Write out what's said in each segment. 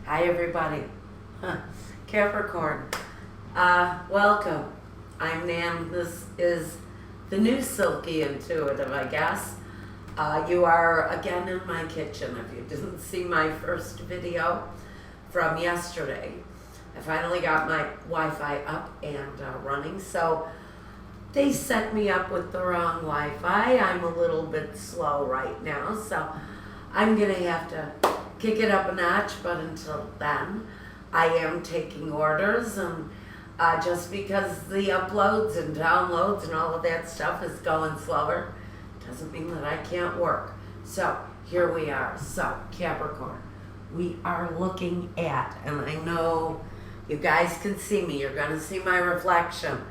Hi everybody. Capricorn. Welcome. I'm Nan. This is the new Silky Intuitive, I guess. You are again in my kitchen. If you didn't see my first video from yesterday, I finally got my Wi-Fi up and running. So they set me up with the wrong Wi-Fi. I'm a little bit slow right now, so I'm gonna have to kick it up a notch, but until then, I am taking orders, and just because the uploads and downloads and all of that stuff is going slower, doesn't mean that I can't work. So here we are. So Capricorn, we are looking at, and I know you guys can see me, you're gonna see my reflection.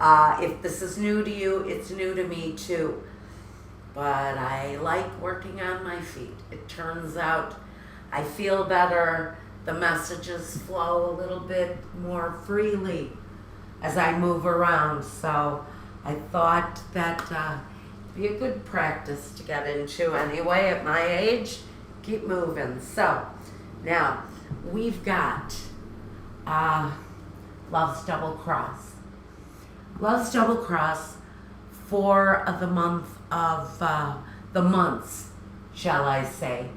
If this is new to you, it's new to me too. But I like working on my feet. It turns out I feel better, the messages flow a little bit more freely as I move around. So I thought that it'd be a good practice to get into anyway at my age. Keep moving. So now we've got Love's Double Cross. Love's Double Cross for the month of, the months, shall I say,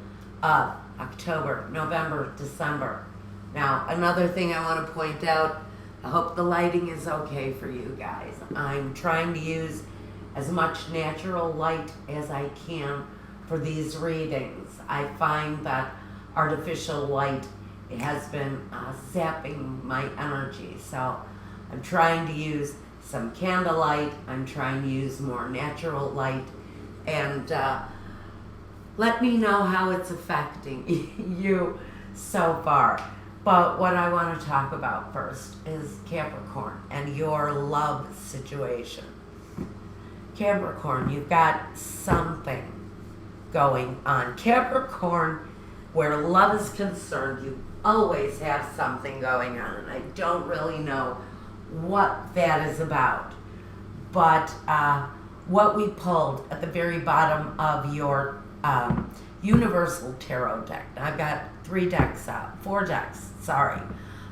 of October, November, December. Now, another thing I want to point out, I hope the lighting is okay for you guys. I'm trying to use as much natural light as I can for these readings. I find that artificial light, it has been sapping my energy. So I'm trying to use some candlelight. I'm trying to use more natural light, and let me know how it's affecting you so far. But what I want to talk about first is Capricorn and your love situation. Capricorn, you've got something going on. Capricorn, where love is concerned, you always have something going on. And I don't really know what that is about. But what we pulled at the very bottom of your Universal Tarot deck. I've got 4 decks, sorry.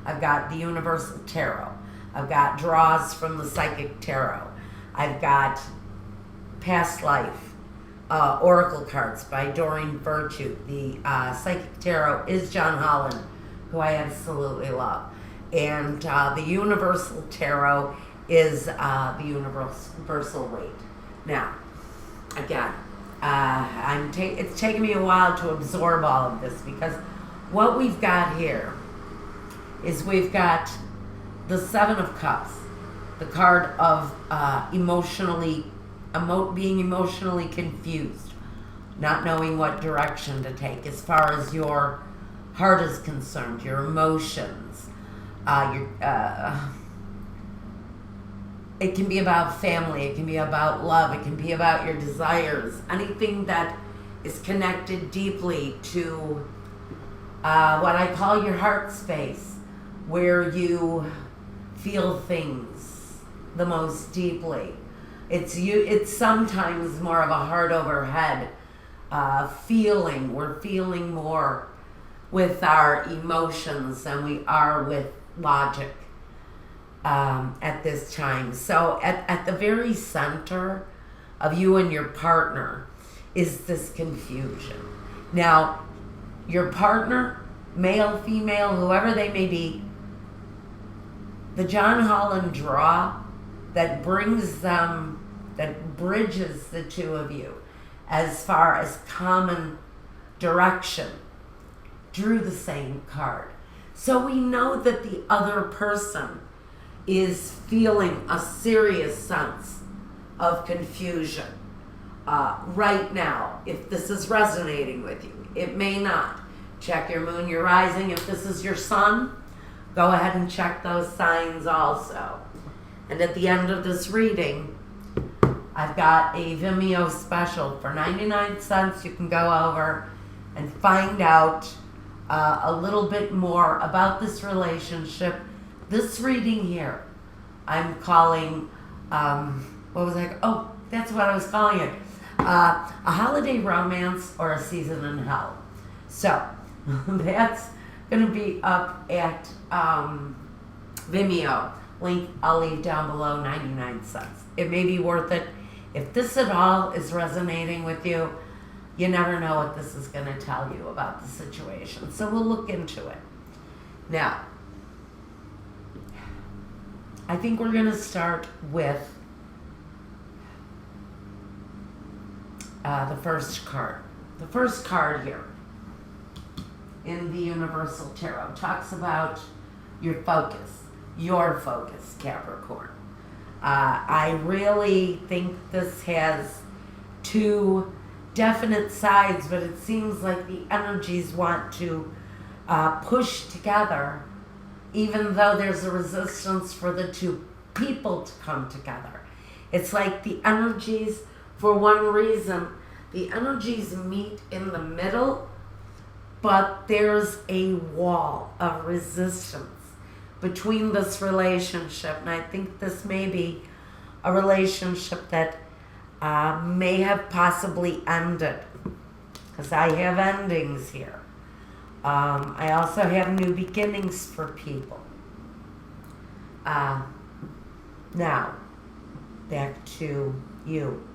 I've got the Universal Tarot. I've got draws from the Psychic Tarot. I've got Past Life Oracle cards by Doreen Virtue. The Psychic Tarot is John Holland, who I absolutely love. And the Universal Tarot is the Universal Weight. Now, again, it's taken me a while to absorb all of this, because what we've got here is we've got the Seven of Cups, the card of being emotionally confused, not knowing what direction to take as far as your heart is concerned, your emotions, it can be about family, it can be about love, it can be about your desires, anything that is connected deeply to what I call your heart space, where you feel things the most deeply. It's sometimes more of a heart over head feeling. We're feeling more with our emotions than we are with logic. At this time. So at the very center of you and your partner is this confusion. Now, your partner, male, female, whoever they may be, the John Holland draw that brings them, that bridges the two of you as far as common direction, drew the same card. So we know that the other person is feeling a serious sense of confusion right now. If this is resonating with you, it may not. Check your moon, your rising. If this is your sun, go ahead and check those signs also. And at the end of this reading, I've got a Vimeo special for 99 cents. You can go over and find out a little bit more about this relationship. This reading here, I'm calling, that's what I was calling it. A holiday romance or a season in hell. So that's going to be up at Vimeo. Link I'll leave down below, 99 cents. It may be worth it. If this at all is resonating with you, you never know what this is going to tell you about the situation. So we'll look into it. Now, I think we're going to start with the first card. The first card here in the Universal Tarot talks about your focus, Capricorn. I really think this has two definite sides, but it seems like the energies want to push together, even though there's a resistance for the two people to come together. It's like the energies, for one reason, the energies meet in the middle, but there's a wall of resistance between this relationship. And I think this may be a relationship that may have possibly ended, because I have endings here. I also have new beginnings for people. Now, back to you.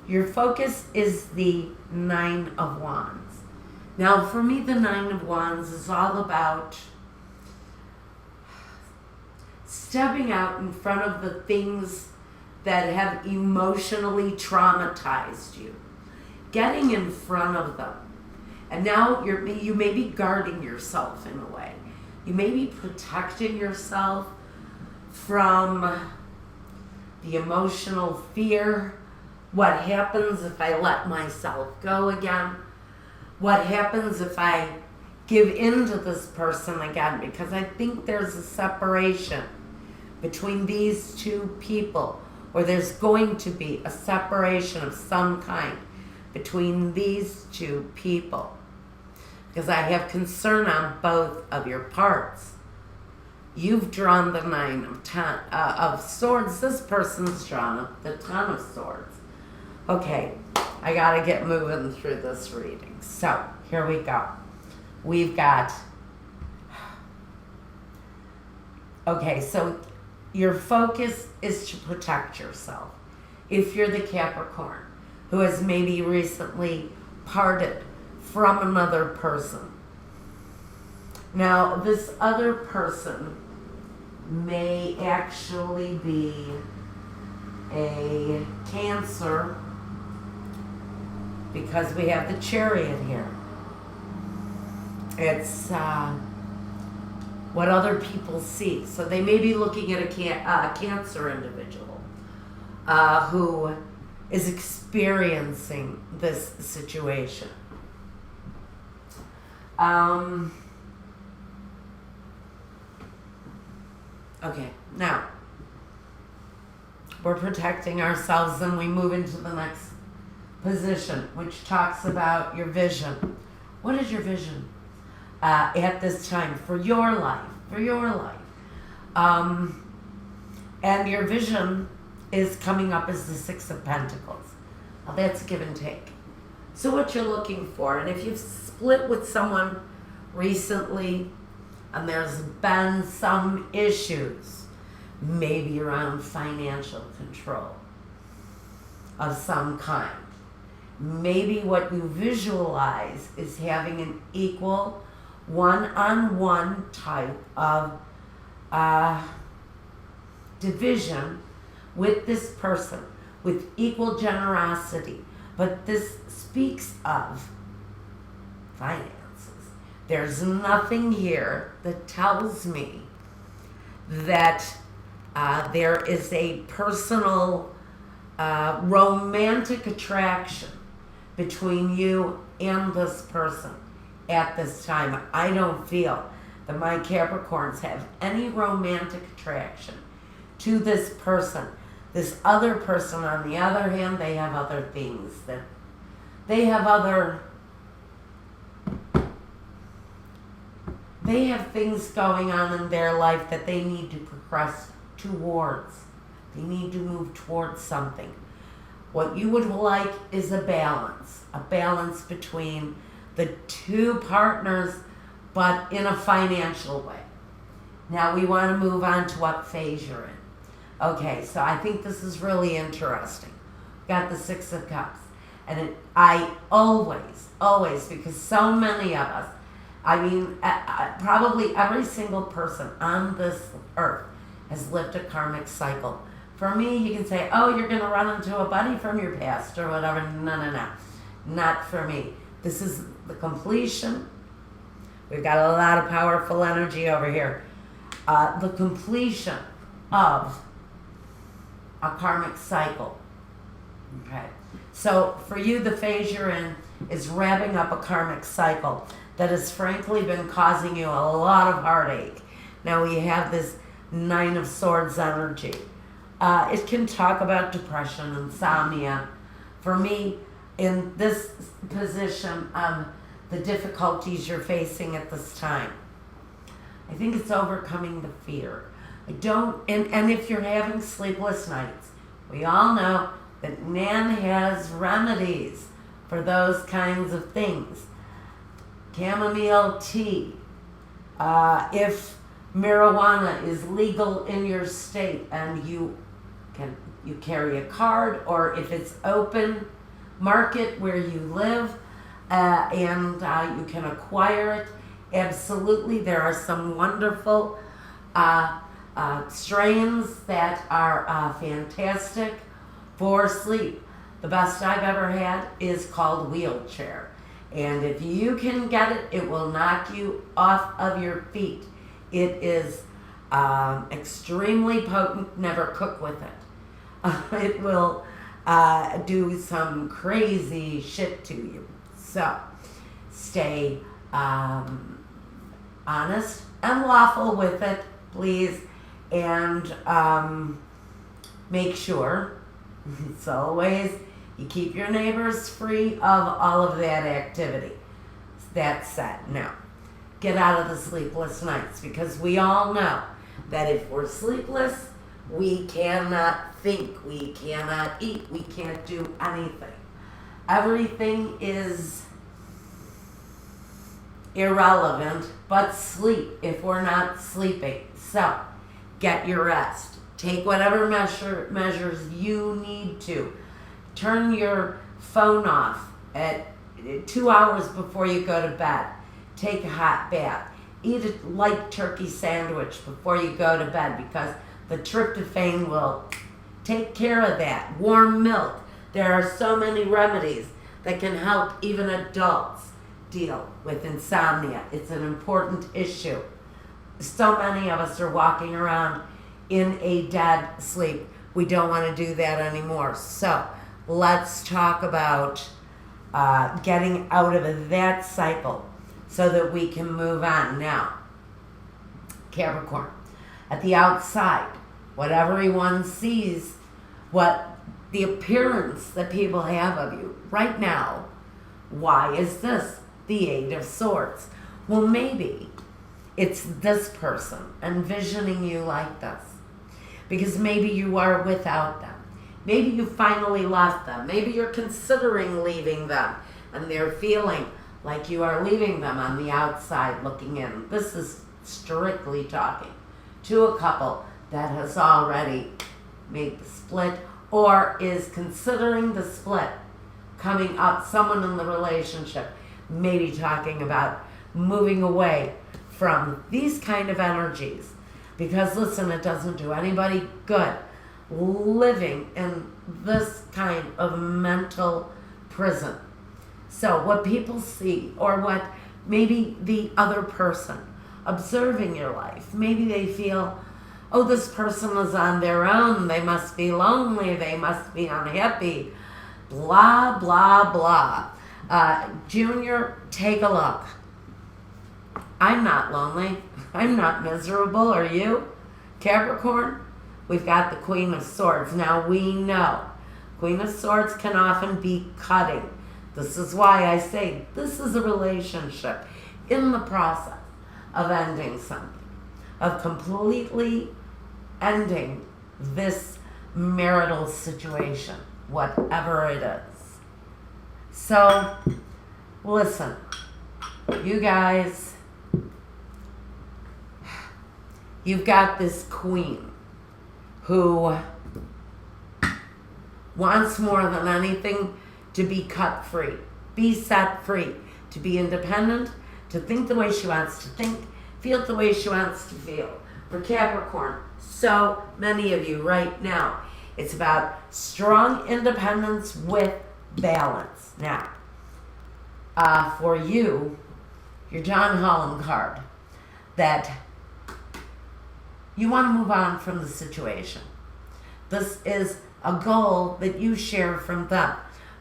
Your focus is the Nine of Wands. Now, for me, the Nine of Wands is all about stepping out in front of the things that have emotionally traumatized you, getting in front of them. And now you may be guarding yourself in a way. You may be protecting yourself from the emotional fear. What happens if I let myself go again? What happens if I give in to this person again? Because I think there's a separation between these two people, or there's going to be a separation of some kind between these two people. Because I have concern on both of your parts. You've drawn the Nine of Swords. This person's drawn the Ten of Swords. Okay, I gotta get moving through this reading. So, here we go. We've got... Okay, so your focus is to protect yourself. If you're the Capricorn who has maybe recently parted from another person. Now, this other person may actually be a Cancer, because we have the Chariot here. It's what other people see. So they may be looking at a Cancer individual who is experiencing this situation. Okay, now we're protecting ourselves, and we move into the next position, which talks about your vision. What is your vision at this time for your life? And your vision is coming up as the Six of Pentacles. Now that's give and take. So what you're looking for, and if you've split with someone recently and there's been some issues, maybe around financial control of some kind, maybe what you visualize is having an equal one-on-one type of division with this person, with equal generosity. But this speaks of finances. There's nothing here that tells me that there is a personal romantic attraction between you and this person at this time. I don't feel that my Capricorns have any romantic attraction to this person. This other person, on the other hand, they have other things that they have things going on in their life that they need to progress towards. They need to move towards something. What you would like is a balance between the two partners but in a financial way. Now we want to move on to what phase you're in. Okay, so I think this is really interesting. Got the Six of Cups. And I always, because so many of us, I mean, probably every single person on this earth has lived a karmic cycle. For me, you can say, oh, you're going to run into a buddy from your past or whatever. No. Not for me. This is the completion. We've got a lot of powerful energy over here. The completion of a karmic cycle. Okay. So for you, the phase you're in is wrapping up a karmic cycle that has frankly been causing you a lot of heartache. Now we have this Nine of Swords energy. It can talk about depression, insomnia. For me, in this position, the difficulties you're facing at this time, I think it's overcoming the fear. And if you're having sleepless nights, we all know that Nan has remedies for those kinds of things. Chamomile tea. If marijuana is legal in your state and you carry a card, or if it's open market where you live and you can acquire it, absolutely. There are some wonderful strains that are fantastic for sleep. The best I've ever had is called Wheelchair. And if you can get it, it will knock you off of your feet. It is extremely potent. Never cook with it. It will do some crazy shit to you. So stay honest and lawful with it, please. And make sure, it's always, you keep your neighbors free of all of that activity. That said, now, get out of the sleepless nights, because we all know that if we're sleepless, we cannot think, we cannot eat, we can't do anything. Everything is irrelevant but sleep if we're not sleeping. So, get your rest. Take whatever measures you need to. Turn your phone off at 2 hours before you go to bed. Take a hot bath. Eat a light turkey sandwich before you go to bed, because the tryptophan will take care of that. Warm milk. There are so many remedies that can help even adults deal with insomnia. It's an important issue. So many of us are walking around in a dead sleep. We don't want to do that anymore. So let's talk about getting out of that cycle so that we can move on. Now, Capricorn, at the outside, what everyone sees, what the appearance that people have of you right now, why is this the Eight of Swords? Well, maybe it's this person envisioning you like this, because maybe you are without them. Maybe you finally left them. Maybe you're considering leaving them, and they're feeling like you are leaving them on the outside looking in. This is strictly talking to a couple that has already made the split or is considering the split coming up. Someone in the relationship maybe talking about moving away from these kind of energies, because listen, it doesn't do anybody good living in this kind of mental prison. So what people see, or what maybe the other person observing your life, maybe they feel, oh, this person is on their own, they must be lonely, they must be unhappy, blah, blah, blah. Junior, take a look. I'm not lonely. I'm not miserable. Are you? Capricorn, we've got the Queen of Swords. Now we know Queen of Swords can often be cutting. This is why I say this is a relationship in the process of ending something, of completely ending this marital situation, whatever it is. So, listen, you guys, you've got this queen who wants more than anything to be cut free, be set free, to be independent, to think the way she wants to think, feel the way she wants to feel. For Capricorn, so many of you right now, it's about strong independence with balance. Now, for you, your John Holland card, that you want to move on from the situation. This is a goal that you share from them,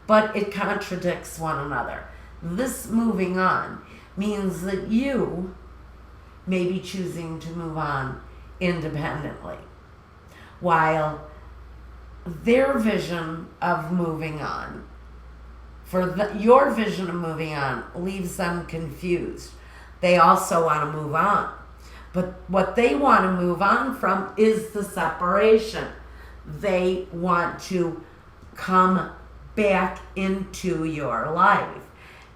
but it contradicts one another. This moving on means that you may be choosing to move on independently, while their vision of moving on, your vision of moving on, leaves them confused. They also want to move on, but what they want to move on from is the separation. They want to come back into your life.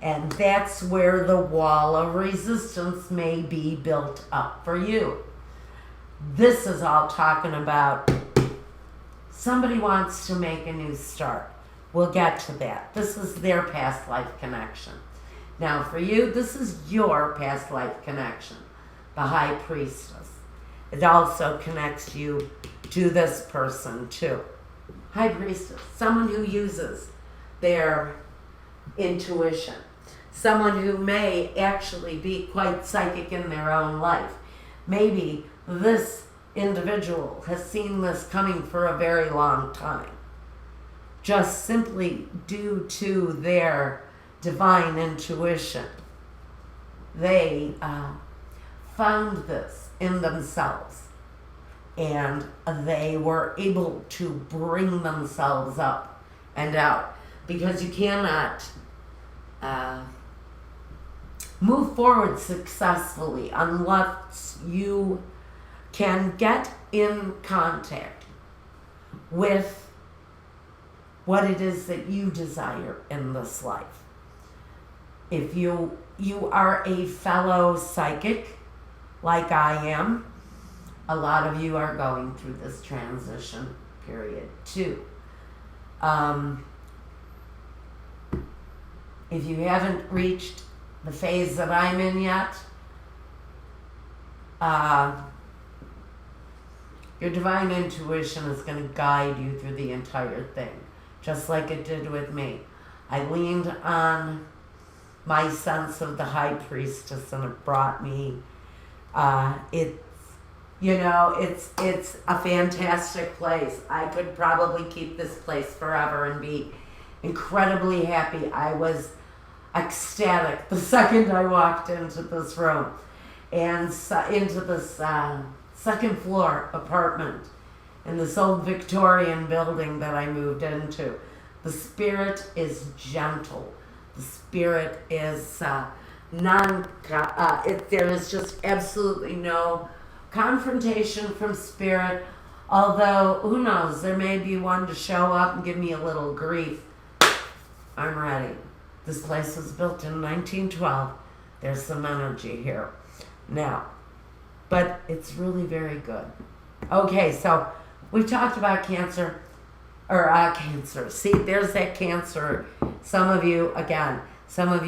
And that's where the wall of resistance may be built up for you. This is all talking about somebody wants to make a new start. We'll get to that. This is their past life connection. Now for you, this is your past life connection, the High Priestess. It also connects you to this person too. High Priestess, someone who uses their intuition, someone who may actually be quite psychic in their own life. Maybe this individual has seen this coming for a very long time, just simply due to their divine intuition. They found this in themselves, and they were able to bring themselves up and out, because you cannot move forward successfully unless you can get in contact with what it is that you desire in this life. If you are a fellow psychic, like I am, a lot of you are going through this transition period too. If you haven't reached the phase that I'm in yet, your divine intuition is going to guide you through the entire thing, just like it did with me. I leaned on my sense of the High Priestess, and it brought me. It's a fantastic place. I could probably keep this place forever and be incredibly happy. I was ecstatic the second I walked into this room and into this second floor apartment in this old Victorian building that I moved into. The spirit is gentle. The spirit is there is just absolutely no confrontation from spirit, although who knows, there may be one to show up and give me a little grief. I'm ready. This place was built in 1912. There's some energy here now, but it's really very good. Okay, so we've talked about cancer. See, there's that Cancer. Some of you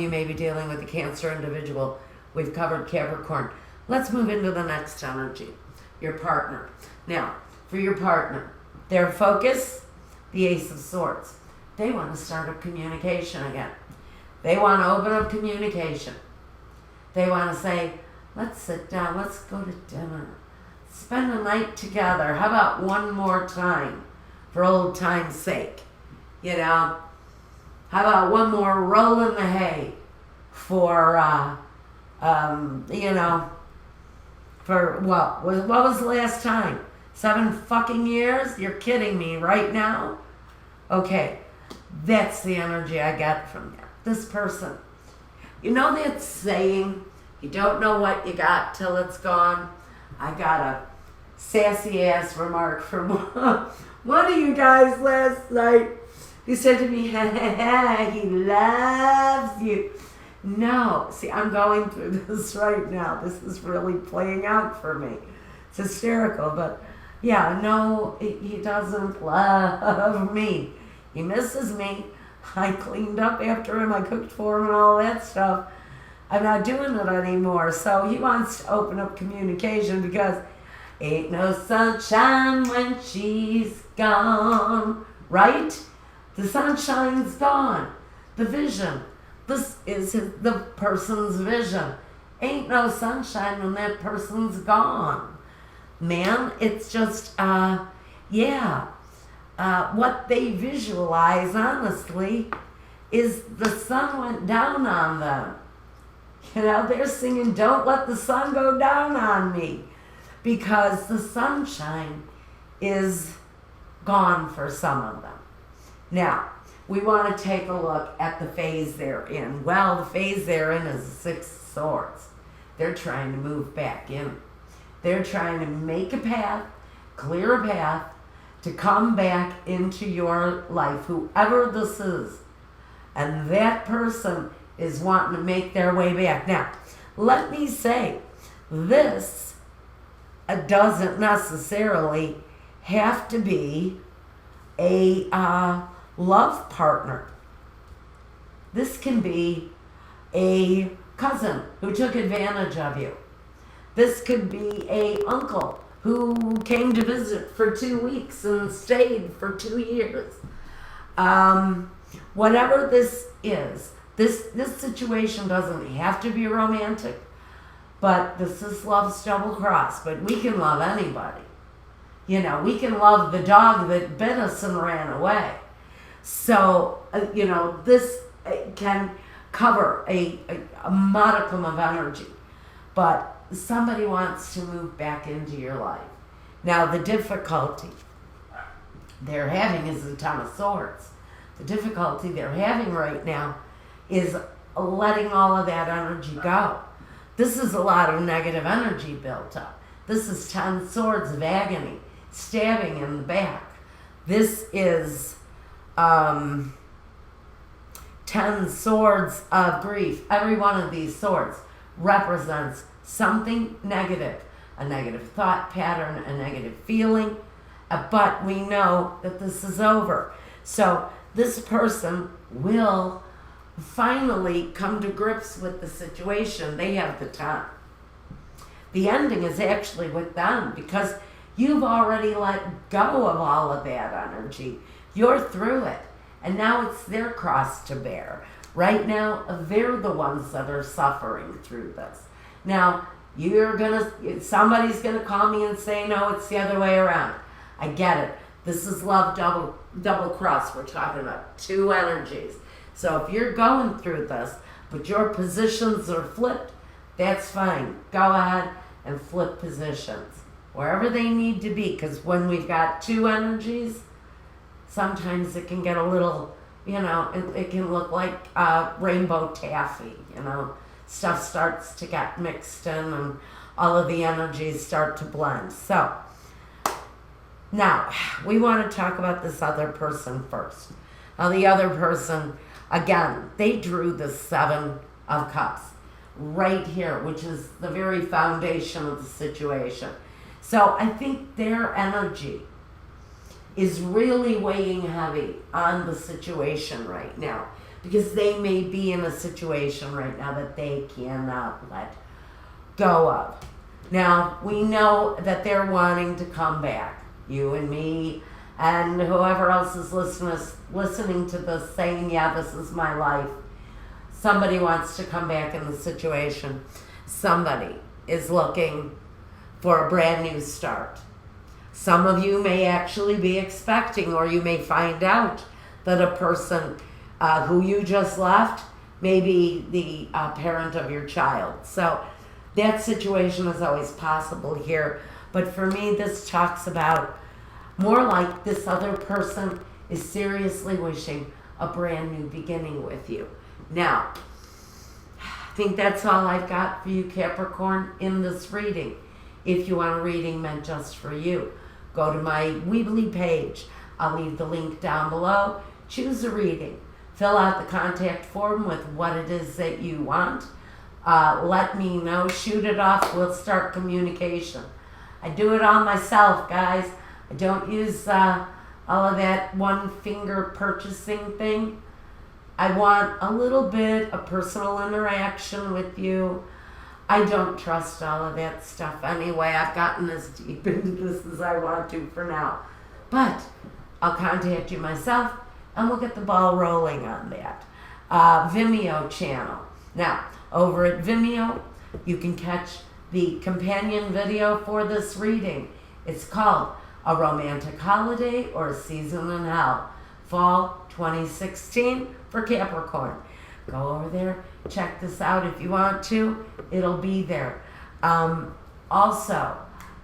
may be dealing with a Cancer individual. We've covered Capricorn. Let's move into the next energy, your partner. Now, for your partner, their focus, the Ace of Swords. They want to start up communication again. They want to open up communication. They want to say, let's sit down, let's go to dinner, spend a night together. How about one more time? For old time's sake, How about one more roll in the hay for, for what was the last time? 7 fucking years? You're kidding me right now? Okay, that's the energy I get from that. This person. You know that saying, you don't know what you got till it's gone? I got a sassy ass remark from one of you guys last night. He said to me, he loves you. No, see, I'm going through this right now. This is really playing out for me. It's hysterical, but yeah, no, he doesn't love me. He misses me. I cleaned up after him, I cooked for him and all that stuff. I'm not doing it anymore. So he wants to open up communication because ain't no sunshine when she's gone, right? The sunshine's gone. The vision. This is the person's vision. Ain't no sunshine when that person's gone. Man, it's just, what they visualize, honestly, is the sun went down on them. You know, they're singing, don't let the sun go down on me, because the sunshine is gone for some of them. Now, we want to take a look at the phase they're in. Well, the phase they're in is the Six of Swords. They're trying to move back in. They're trying to make a path, clear a path, to come back into your life, whoever this is. And that person is wanting to make their way back. Now, let me say, this doesn't necessarily have to be a love partner. This can be a cousin who took advantage of you. This could be a uncle who came to visit for 2 weeks and stayed for 2 years. Whatever this is, this situation doesn't have to be romantic, but this is love's double cross. But we can love anybody. You know, we can love the dog that bit us and ran away. So, this can cover a modicum of energy. But somebody wants to move back into your life. Now, the difficulty they're having is the Ten of Swords. The difficulty they're having right now is letting all of that energy go. This is a lot of negative energy built up. This is 10 swords of agony, stabbing in the back. This is 10 swords of grief. Every one of these swords represents something negative, a negative thought pattern, a negative feeling, but we know that this is over. So this person will finally come to grips with the situation. They have the time. The ending is actually with them because you've already let go of all of that energy. You're through it. And now it's their cross to bear. Right now, they're the ones that are suffering through this. Now, somebody's gonna call me and say, no, it's the other way around. I get it. This is love double cross. We're talking about two energies. So if you're going through this, but your positions are flipped, that's fine. Go ahead and flip positions wherever they need to be, because when we've got two energies, sometimes it can get a little, it can look like rainbow taffy, Stuff starts to get mixed in and all of the energies start to blend. So, now, we want to talk about this other person first. Now, the other person, again, they drew the Seven of Cups right here, which is the very foundation of the situation. So, I think their energy is really weighing heavy on the situation right now, because they may be in a situation right now that they cannot let go of. Now, we know that they're wanting to come back. You and me and whoever else is listening to this saying, yeah, this is my life. Somebody wants to come back in the situation. Somebody is looking for a brand new start. Some of you may actually be expecting, or you may find out that a person who you just left may be the parent of your child. So that situation is always possible here. But for me, this talks about more like this other person is seriously wishing a brand new beginning with you. Now, I think that's all I've got for you, Capricorn, in this reading. If you want a reading meant just for you, go to my Weebly page. I'll leave the link down below. Choose a reading. Fill out the contact form with what it is that you want. Let me know. Shoot it off. We'll start communication. I do it all myself, guys. I don't use all of that one finger purchasing thing. I want a little bit of personal interaction with you. I don't trust all of that stuff anyway. I've gotten as deep into this as I want to for now. But I'll contact you myself and we'll get the ball rolling on that. Vimeo channel. Now, over at Vimeo, you can catch the companion video for this reading. It's called A Romantic Holiday or a Season in Hell, Fall 2016 for Capricorn. Go over there, check this out if you want to. It'll be there. Also,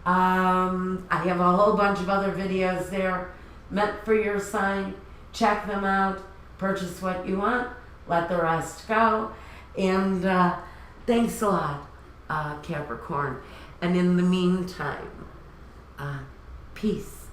I have a whole bunch of other videos there meant for your sign. Check them out. Purchase what you want. Let the rest go. And thanks a lot, Capricorn. And in the meantime, peace.